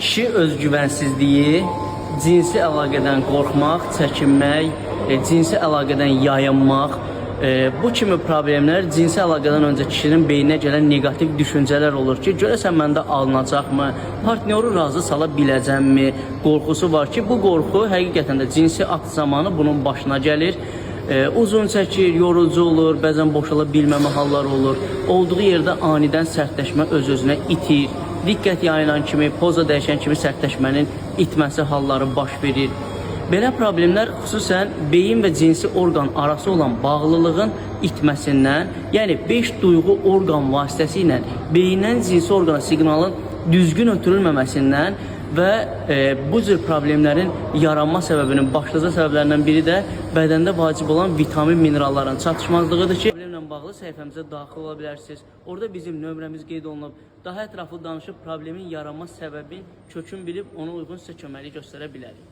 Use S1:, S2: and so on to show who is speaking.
S1: Kişi özgüvənsizliyi, cinsi əlaqədən qorxmaq, çəkinmək, cinsi əlaqədən yayınmaq, bu kimi problemlər cinsi əlaqədən öncə kişinin beyninə gələn negativ düşüncələr olur ki, görəsən məndə alınacaqmı, partnyoru razı sala biləcəmmi, qorxusu var ki, bu qorxu həqiqətən də cinsi akt zamanı bunun başına gəlir. Uzun çəkir, yorucu olur, bəzən boşala bilməmə halları olur. Olduğu yerdə anidən sərtləşmə öz-özünə itir. Diqqət yayılan kimi, poza dəyişən kimi sərtləşmənin itməsi halları baş verir. Belə problemlər xüsusən beyin və cinsi orqan arası olan bağlılığın itməsindən, yəni 5 duyğu orqan vasitəsilə beyindən cinsi orqana siqnalın düzgün ötürülməməsindən və bu cür problemlərin yaranma səbəbinin başlıca səbəblərindən biri də bədəndə vacib olan vitamin, mineralların çatışmazlığıdır ki, problemlə bağlı səhifəmizə daxil ola bilərsiniz. Orada bizim nömrəmiz qeyd olunub. Daha ətraflı danışıb problemin yaranma səbəbin kökün bilib ona uyğun sizə köməklik göstərə bilərik.